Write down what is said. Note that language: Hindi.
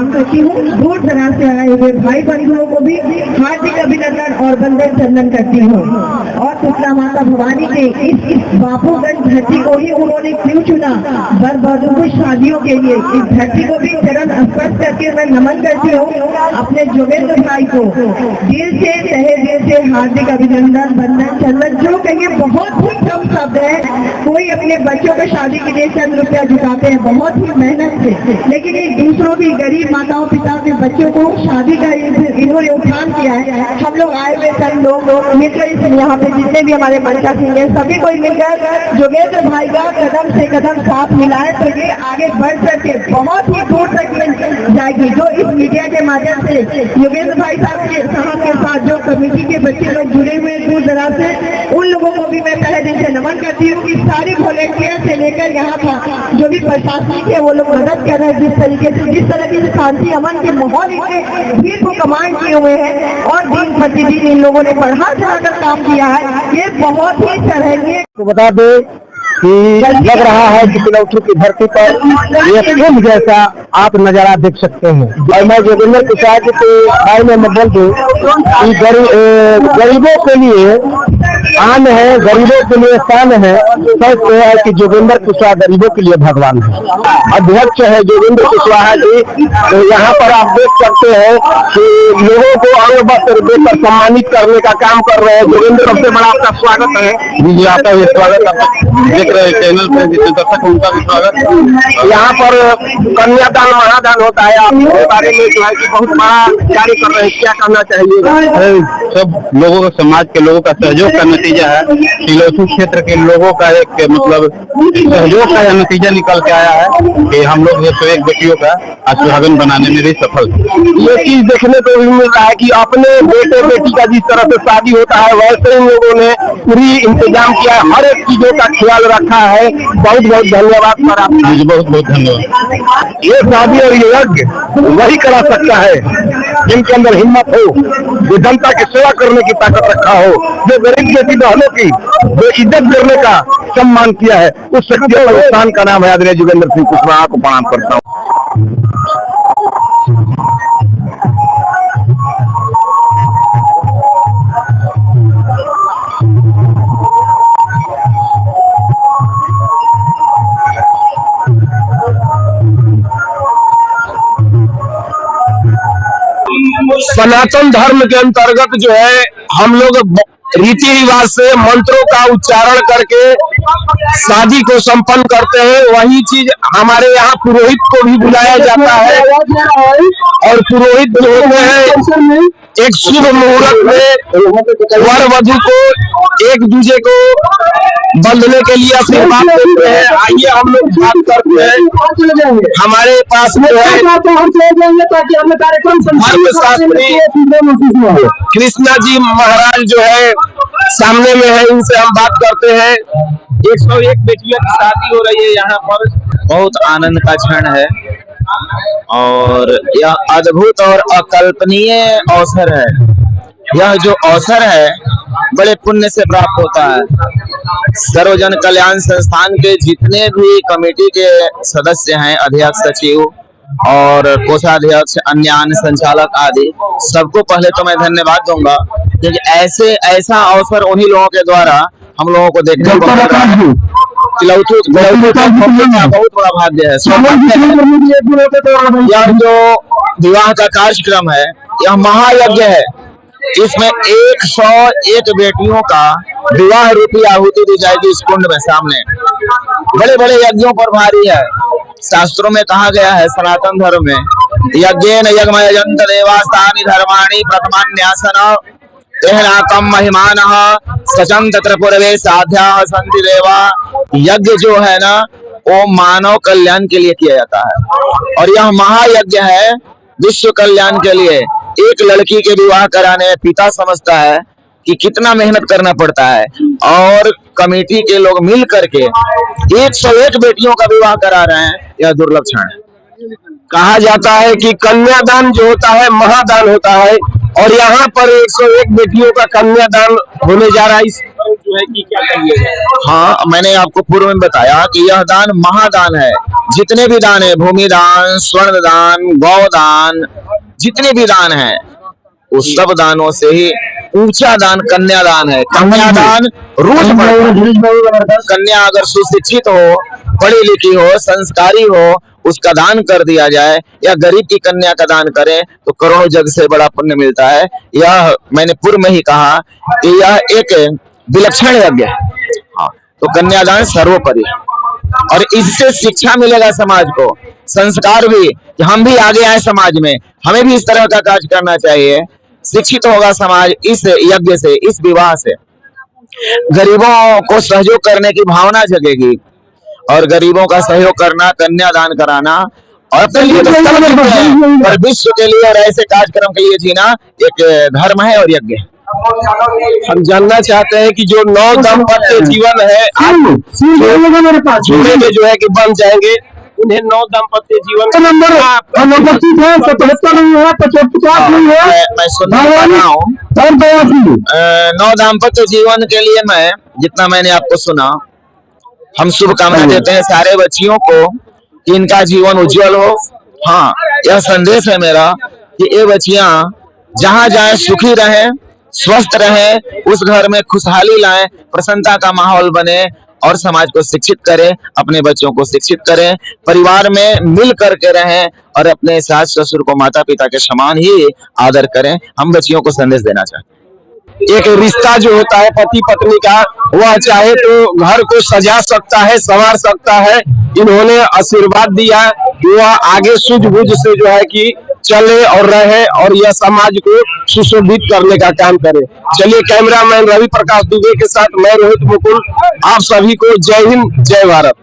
प्रणाम करती हूँ। दूर दराज से आए हुए भाई बंधुओं को भी हार्दिक अभिनंदन और वंदे चंदन करती हूँ। और शीतला माता भवानी के इस बापूगंज धरती को ही उन्होंने क्यों चुना, वर वधू की शादियों के लिए इस धरती को भी चरण स्पर्श करके मैं नमन करती हूँ। अपने जोगेंद्र भाई को दिल से तहे दिल से हार्दिक अभिनंदन वंदन चंदन जो कहिए बहुत ही कम शब्द है। कोई अपने बच्चों को शादी के लिए चंद रुपया जुटाते हैं बहुत ही मेहनत से, लेकिन एक दूसरों की गरीब माताओं पिता के बच्चों को शादी का इन्होंने उत्थान किया है। हम लोग आए हुए सब लोग मिलकर यहाँ पे जितने भी हमारे मंचा सिंह है सभी कोई मिलकर जोगेंद्र भाई का कदम से कदम साथ मिलाए तो ये आगे बढ़ करके बहुत ही दूर तक मिल जाएगी। जो इस मीडिया के माध्यम से योगेंद्र भाई साहब के साथ जो कमेटी के बच्चे लोग जुड़े हुए दूर दराज से, उन लोगों को भी मैं पहले दिन से नमन करती हूँ कि सारी वॉलेंटियर से लेकर यहाँ का जो भी प्रशासनिक है वो लोग मदद कर रहे हैं। जिस तरीके से जिस तरह की शांति अमन के माहौल इनके भीड़ को कमांड किए हुए हैं और दिन प्रतिदिन इन लोगों ने बढ़ा चढ़ाकर काम किया है, ये बहुत ही सराहनीय। बता दे कि लग रहा है कि तिलौथू की धरती पर ये फिल्म जैसा आप नजारा देख सकते हैं। और मैं जोगेंद्र प्रसाद के बारे में बोल दूं कि गरीबों के लिए आन है, गरीबों के लिए शान है। सच तो है कि जोगेंद्र कुशवाहा गरीबों के लिए भगवान है। अध्यक्ष है जोगेंद्र कुशवाहा जी। तो यहाँ पर आप देख सकते हैं कि लोगों को अंग वस्त्र देकर सम्मानित करने का काम कर रहे हैं। जोगेंद्र सबसे बड़ा आपका स्वागत है। जी आपका भी स्वागत देख रहे हैं चैनल पे जितने दर्शक उनका भी स्वागत। यहाँ पर कन्यादान महादान होता है, आपके बारे में जो है कि बहुत बड़ा कार्य कर रहे हैं, क्या करना चाहिए? सब लोगों का, समाज के लोगों का सहयोग का नतीजा है। तिलौथू क्षेत्र के लोगों का एक मतलब सहयोग का नतीजा निकल के आया है कि हम लोग 101 बेटियों का सुहागन बनाने में भी सफल। ये चीज देखने को भी मिल रहा है कि अपने बेटे बेटी का जिस तरह से शादी होता है वैसे इन लोगों ने पूरी इंतजाम किया है, हर एक चीजों का ख्याल रखा है। बहुत बहुत धन्यवाद सर आपका। बहुत बहुत धन्यवाद। ये शादी और ये यज्ञ वही करा सकता है जिनके अंदर हिम्मत हो, जो जनता की सेवा करने की ताकत रखा हो, जो गरीब बेटी बहनों की जो इज्जत करने का सम्मान किया है, उस शक्ति और स्थान का नाम है आदरणीय जोगेंद्र सिंह कुशवाहा को प्रणाम करता हूँ। सनातन धर्म के अंतर्गत जो है हम लोग रीति रिवाज से मंत्रों का उच्चारण करके शादी को संपन्न करते हैं। वही चीज हमारे यहाँ पुरोहित को भी बुलाया जाता है और पुरोहित जो होते हैं एक शुभ मुहूर्त में वर वधू को एक दूसरे को बंधने के लिए आशीर्वाद देते हैं। आइए हम लोग बात करते हैं। हमारे पास में है धर्मशास्त्री कृष्णा जी महाराज जो है सामने में है, इनसे हम बात करते हैं। 101 बेटियों की शादी हो रही है यहाँ पर। बहुत आनंद का क्षण है और यह अद्भुत और अकल्पनीय अवसर है। यह जो अवसर है बड़े पुण्य से प्राप्त होता है। सर्वजन कल्याण संस्थान के जितने भी कमेटी के सदस्य हैं, अध्यक्ष, सचिव और कोषाध्यक्ष, अन्य संचालक आदि, सबको पहले तो मैं धन्यवाद दूंगा क्योंकि ऐसा अवसर उन्हीं लोगों के द्वारा हम लोगों को देखने को मिल रहा है। तिलौथू का बहुत बड़ा भाग्य है। यह जो विवाह का कार्यक्रम है यह महायज्ञ है। इसमें 101 बेटियों का विवाह रूपी आहुति दी जाएगी इस कुंड में सामने। बड़े बड़े यज्ञों पर भारी है। शास्त्रों में कहा गया है सनातन धर्म में यज्ञेन यज्ञमयजन्त देवास्तानि धर्माणि प्रथमान्यासन तेहनाकम महिमानः सचम तत्र पूर्वे साध्याः सन्ति देवा। यज्ञ जो है ना वो मानव कल्याण के लिए किया जाता है और यह महायज्ञ है विश्व कल्याण के लिए। एक लड़की के विवाह कराने में पिता समझता है कि कितना मेहनत करना पड़ता है और कमेटी के लोग मिल करके 101 बेटियों का विवाह करा रहे हैं, यह दुर्लभ क्षण है। कहा जाता है कि कन्यादान जो होता है महादान होता है और यहाँ पर 101 बेटियों का कन्यादान होने जा रहा है। इस पर जो है कि क्या कहिएगा? हाँ, मैंने आपको पूर्व में बताया कि यह दान महादान है। जितने भी दान है, भूमि दान, स्वर्ण दान, गौ दान, जितने भी दान है उस सब दानों से ही ऊंचा दान कन्यादान है। कन्यादान रोज बढ़ता। कन्या अगर सुशिक्षित हो, पढ़ी लिखी हो, संस्कारी हो, उसका दान कर दिया जाए या गरीब की कन्या का दान करें तो करोड़ों जग से बड़ा पुण्य मिलता है। यह मैंने पूर्व में ही कहा कि यह एक विलक्षण यज्ञ है। हाँ, तो कन्यादान सर्वोपरि और इससे शिक्षा मिलेगा समाज को, संस्कार भी कि हम भी आगे आए समाज में, हमें भी इस तरह का कार्य करना चाहिए। शिक्षित होगा समाज इस यज्ञ से, इस विवाह से। गरीबों को सहयोग करने की भावना जगेगी और गरीबों का सहयोग करना, कन्यादान कराना और अपने लिए तो सब करते हैं, पर विश्व के लिए और ऐसे कार्यक्रम के लिए जीना एक धर्म है और यज्ञ है। हम जानना चाहते हैं कि जो 9 दाम्पत्य जीवन है आप जुड़े में जो है कि बन जाएंगे, उन्हें 9 दाम्पत्य जीवन का नंबर मैं सुनना रहा हूँ। 9 दाम्पत्य जीवन के लिए मैं जितना मैंने आपको सुना, हम शुभकामनाएं देते हैं सारे बच्चियों को कि इनका जीवन उज्जवल हो। हाँ, यह संदेश है मेरा कि ये बच्चियां जहां जाएं सुखी रहें, स्वस्थ रहें, उस घर में खुशहाली लाएं, प्रसन्नता का माहौल बने और समाज को शिक्षित करें, अपने बच्चों को शिक्षित करें, परिवार में मिल करके रहें और अपने सास ससुर को माता पिता के समान ही आदर करें। हम बच्चियों को संदेश देना चाहते हैं। एक रिश्ता जो होता है पति पत्नी का, वह चाहे तो घर को सजा सकता है, संवार सकता है। इन्होंने आशीर्वाद दिया कि वह आगे सूझबूझ से जो है कि चले और रहे और यह समाज को सुशोभित करने का काम करे। चलिए, कैमरामैन रवि प्रकाश दुबे के साथ मैं रोहित मुकुल, आप सभी को जय हिंद, जय भारत।